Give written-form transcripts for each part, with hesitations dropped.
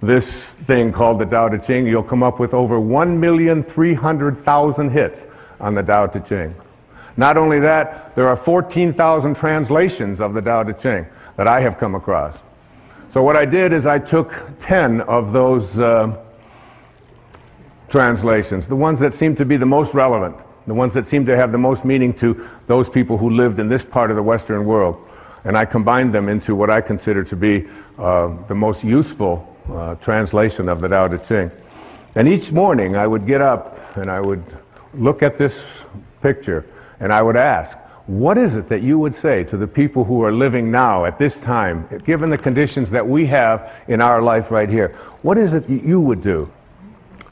this thing called the Tao Te Ching, you'll come up with over 1,300,000 hits on the Tao Te Ching. Not only that, there are 14,000 translations of the Tao Te Ching that I have come across. So what I did is I took 10 of those translations, the ones that seem to be the most relevant, the ones that seem to have the most meaning to those people who lived in this part of the Western world, and I combined them into what I consider to be the most useful translation of the Tao Te Ching. And each morning I would get up and I would look at this picture and I would ask, what is it that you would say to the people who are living now at this time, given the conditions that we have in our life right here? What is it you would do?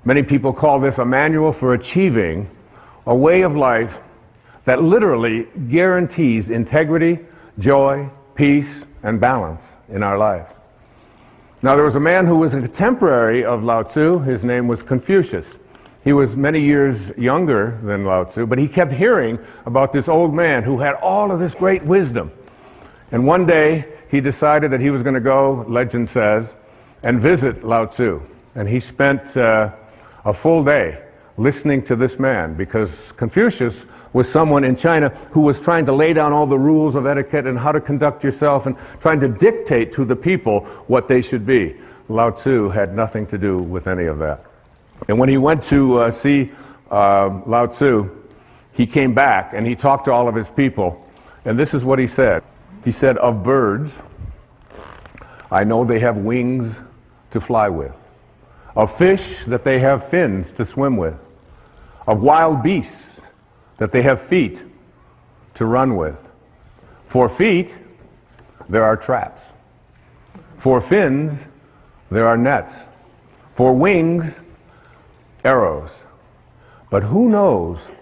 Many people call this a manual for achieving a way of life that literally guarantees integrity, joy, peace, and balance in our life. Now, there was a man who was a contemporary of Lao Tzu. His name was Confucius. He was many years younger than Lao Tzu, but he kept hearing about this old man who had all of this great wisdom. And one day, he decided that he was going to go, legend says, and visit Lao Tzu. And he spent a full day listening to this man, because Confucius was someone in China who was trying to lay down all the rules of etiquette and how to conduct yourself and trying to dictate to the people what they should be. Lao Tzu had nothing to do with any of that. And when he went to see Lao Tzu, he came back and he talked to all of his people, and this is what he said. He said, "Of birds, I know they have wings to fly with. Of fish, that they have fins to swim with. Of wild beasts, that they have feet to run with. For feet, there are traps. For fins, there are nets. For wings, arrows. But who knows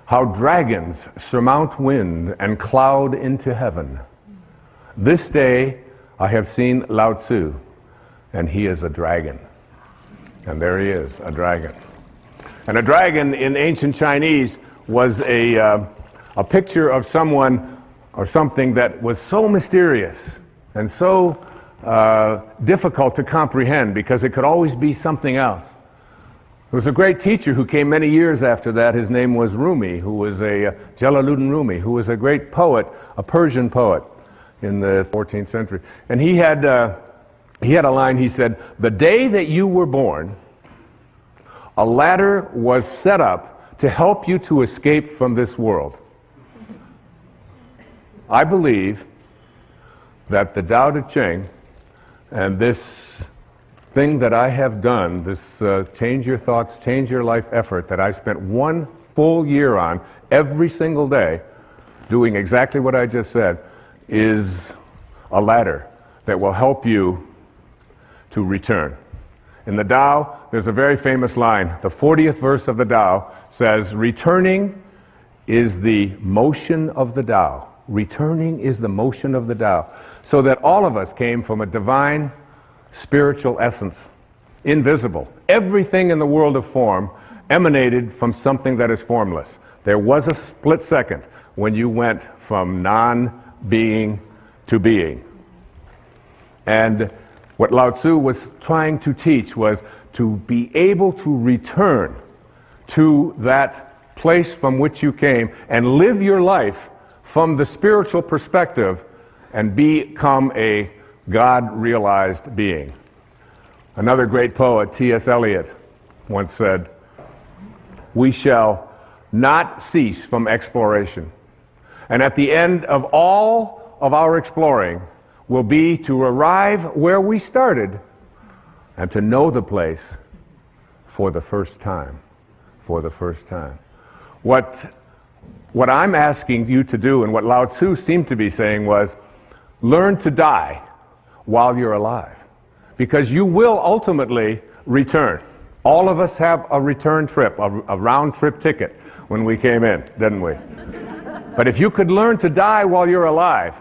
how dragons surmount wind and cloud into heaven? This day I have seen Lao Tzu, and he is a dragon." And there he is, a dragon. And a dragon in ancient Chinese was a picture of someone or something that was so mysterious and so difficult to comprehend, because it could always be something else. There was a great teacher who came many years after that. His name was Rumi, who was Jalaluddin Rumi, who was a great poet, a Persian poet in the 14th century. And he had a line. He said, "The day that you were born, a ladder was set up to help you to escape from this world." I believe that the Tao Te Ching and this thing that I have done, this Change Your Thoughts, Change Your Life effort that I spent 1 full year on every single day, doing exactly what I just said, is a ladder that will help you to return. In the Tao, there's a very famous line. The 40th verse of the Tao says, "Returning is the motion of the Tao." Returning is the motion of the Tao. So that all of us came from a divine spiritual essence, invisible. Everything in the world of form emanated from something that is formless. There was a split second when you went from non-being to being. And what Lao Tzu was trying to teach was to be able to return to that place from which you came and live your life from the spiritual perspective and become a God-realized being. Another great poet, T.S. Eliot, once said, "We shall not cease from exploration. And at the end of all of our exploring will be to arrive where we started and to know the place for the first time." For the first time. What I'm asking you to do, and what Lao Tzu seemed to be saying, was learn to die while you're alive, because you will ultimately return. All of us have a return trip, a round trip ticket when we came in, didn't we? But if you could learn to die while you're alive,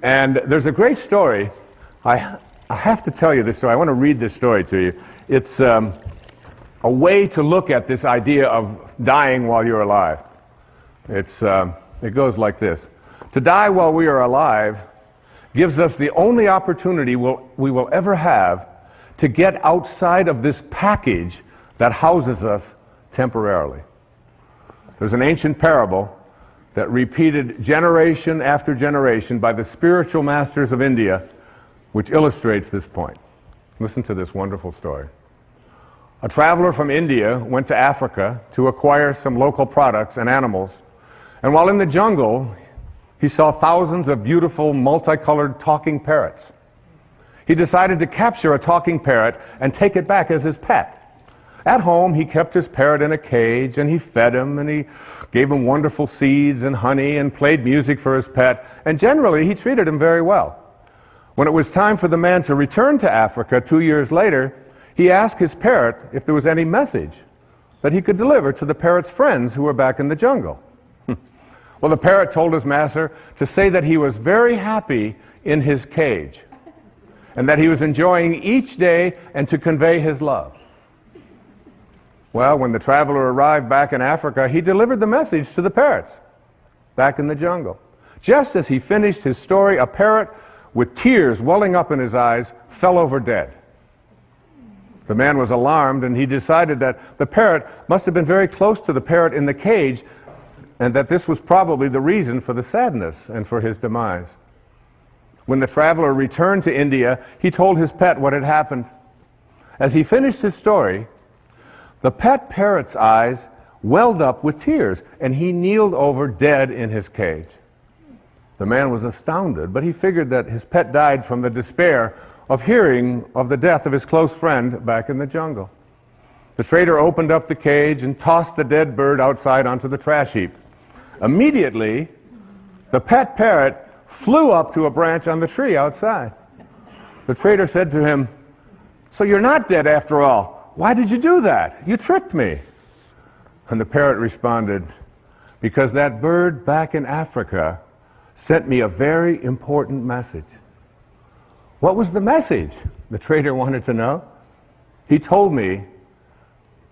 and there's a great story. I have to tell you this story. I want to read this story to you. It's a way to look at this idea of dying while you're alive. It goes like this. To die while we are alive gives us the only opportunity we will ever have to get outside of this package that houses us temporarily. There's an ancient parable that repeated generation after generation by the spiritual masters of India, which illustrates this point. Listen to this wonderful story. A traveler from India went to Africa to acquire some local products and animals, and while in the jungle, he saw thousands of beautiful, multicolored talking parrots. He decided to capture a talking parrot and take it back as his pet. At home, he kept his parrot in a cage, and he fed him, and he gave him wonderful seeds and honey, and played music for his pet, and generally, he treated him very well. When it was time for the man to return to Africa 2 years later, he asked his parrot if there was any message that he could deliver to the parrot's friends who were back in the jungle. Well, the parrot told his master to say that he was very happy in his cage, and that he was enjoying each day, and to convey his love. Well, when the traveler arrived back in Africa, he delivered the message to the parrots back in the jungle. Just as he finished his story, a parrot with tears welling up in his eyes fell over dead. The man was alarmed, and he decided that the parrot must have been very close to the parrot in the cage, and that this was probably the reason for the sadness and for his demise. When the traveler returned to India, he told his pet what had happened. As he finished his story, the pet parrot's eyes welled up with tears, and he kneeled over dead in his cage. The man was astounded, but he figured that his pet died from the despair of hearing of the death of his close friend back in the jungle. The trader opened up the cage and tossed the dead bird outside onto the trash heap. Immediately, the pet parrot flew up to a branch on the tree outside. The trader said to him, "So you're not dead after all. Why did you do that? You tricked me." And the parrot responded, "Because that bird back in Africa sent me a very important message." What was the message? The trader wanted to know. He told me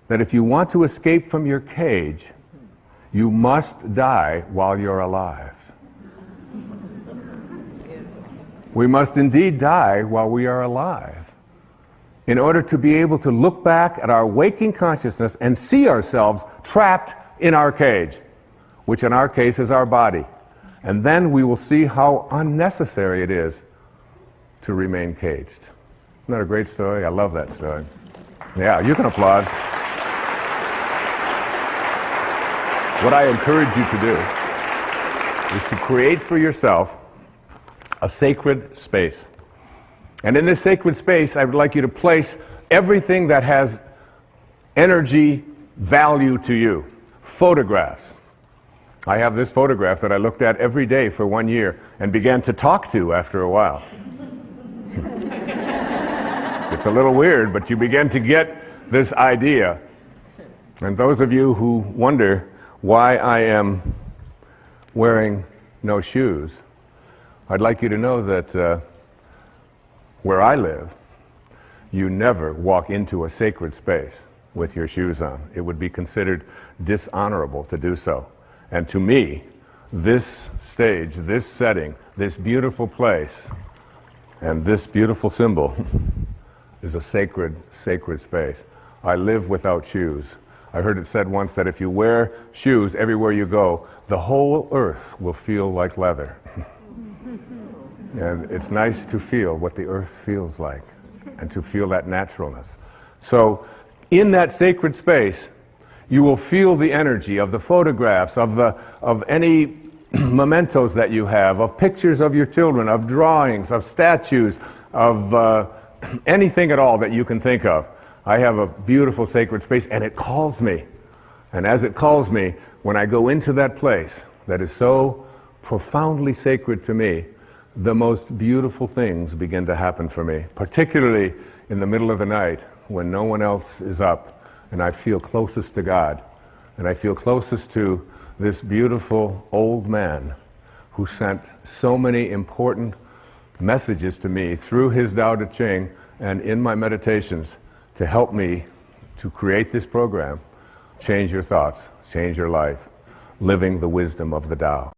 that if you want to escape from your cage, you must die while you're alive. We must indeed die while we are alive, in order to be able to look back at our waking consciousness and see ourselves trapped in our cage, which in our case is our body. And then we will see how unnecessary it is to remain caged. Isn't that a great story? I love that story. Yeah, you can applaud. What I encourage you to do is to create for yourself a sacred space. And in this sacred space, I would like you to place everything that has energy value to you. Photographs. I have this photograph that I looked at every day for 1 year and began to talk to after a while. It's a little weird, but you begin to get this idea. And those of you who wonder why I am wearing no shoes, I'd like you to know that where I live, you never walk into a sacred space with your shoes on. It would be considered dishonorable to do so. And to me, this stage, this setting, this beautiful place, and this beautiful symbol is a sacred, sacred space. I live without shoes. I heard it said once that if you wear shoes everywhere you go, the whole earth will feel like leather. And it's nice to feel what the earth feels like, and to feel that naturalness. So in that sacred space, you will feel the energy of the photographs, of any mementos that you have, of pictures of your children, of drawings, of statues, of anything at all that you can think of. I have a beautiful sacred space, and it calls me. And as it calls me, when I go into that place that is so profoundly sacred to me, the most beautiful things begin to happen for me, particularly in the middle of the night when no one else is up, and I feel closest to God, and I feel closest to this beautiful old man who sent so many important messages to me through his Tao Te Ching and in my meditations to help me to create this program, Change Your Thoughts, Change Your Life, Living the Wisdom of the Tao.